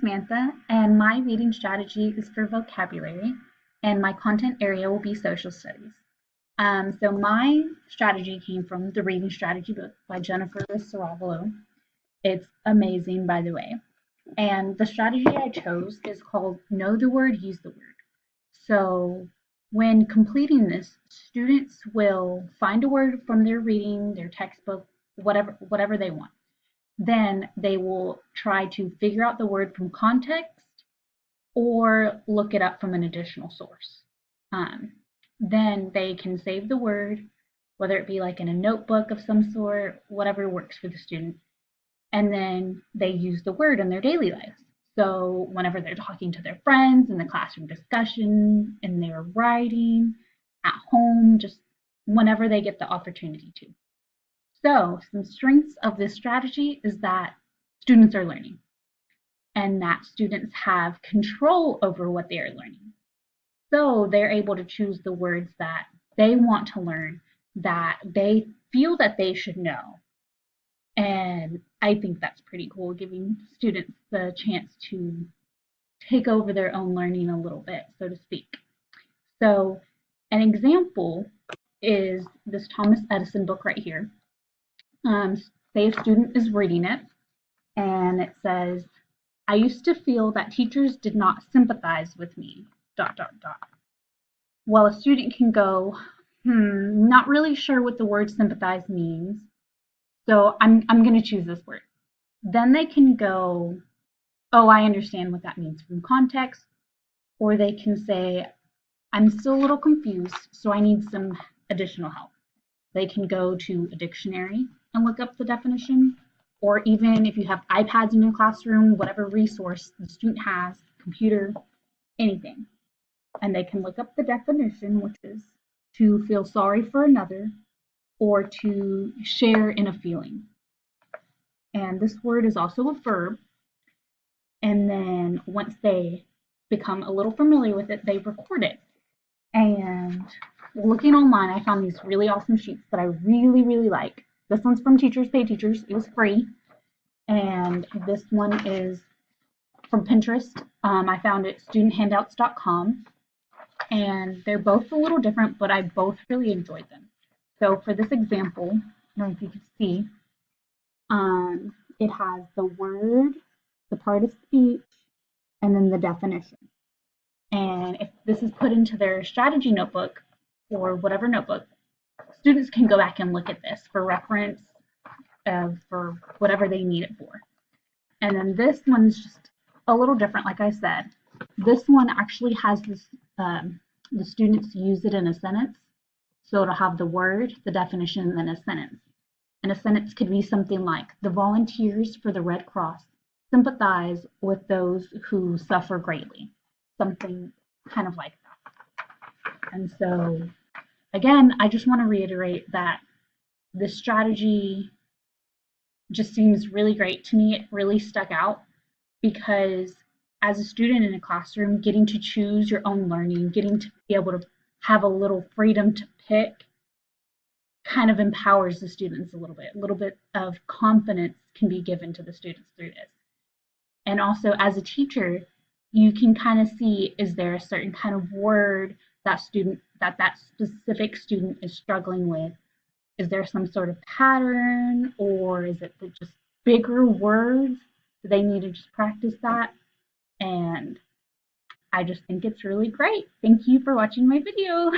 Samantha, and my reading strategy is for vocabulary, and my content area will be social studies. So my strategy came from the Reading Strategy book by Jennifer Saravalo. It's amazing, by the way. And the strategy I chose is called Know the Word, Use the Word. So when completing this, students will find a word from their reading, their textbook, whatever they want. Then they will try to figure out the word from context or look it up from an additional source. Then they can save the word, whether it be like in a notebook of some sort, whatever works for the student. And then they use the word in their daily lives. So whenever they're talking to their friends in the classroom discussion, in their writing, at home, just whenever they get the opportunity to. So some strengths of this strategy is that students are learning and that students have control over what they are learning. So they're able to choose the words that they want to learn, that they feel that they should know. And I think that's pretty cool, giving students the chance to take over their own learning a little bit, so to speak. So an example is this Thomas Edison book right here. Say a student is reading it, and it says, I used to feel that teachers did not sympathize with me, ... Well, a student can go, not really sure what the word sympathize means, so I'm going to choose this word. Then they can go, oh, I understand what that means from context, or they can say, I'm still a little confused, so I need some additional help. They can go to a dictionary and look up the definition, or even if you have iPads in your classroom, whatever resource the student has, computer, anything. And they can look up the definition, which is to feel sorry for another or to share in a feeling. And this word is also a verb. And then once they become a little familiar with it, they record it. And looking online, I found these really awesome sheets that I really, really like. This one's from Teachers Pay Teachers. It was free. And this one is from Pinterest. I found it studenthandouts.com. And they're both a little different, but I both really enjoyed them. So for this example, I don't know if you can see, it has the word, the part of speech, and then the definition. And if this is put into their strategy notebook or whatever notebook, students can go back and look at this for reference, for whatever they need it for. And then this one's just a little different, like I said. This one actually has this, the students use it in a sentence. So it'll have the word, the definition, and then a sentence. And a sentence could be something like, the volunteers for the Red Cross sympathize with those who suffer greatly. Something kind of like that. And so, again, I just want to reiterate that this strategy just seems really great to me. It really stuck out because as a student in a classroom, getting to choose your own learning, getting to be able to have a little freedom to pick kind of empowers the students a little bit of confidence can be given to the students through this. And also as a teacher, you can kind of see, is there a certain kind of word that specific student is struggling with? Is there some sort of pattern, or is it just bigger words? Do they need to just practice that? And I just think it's really great. Thank you for watching my video.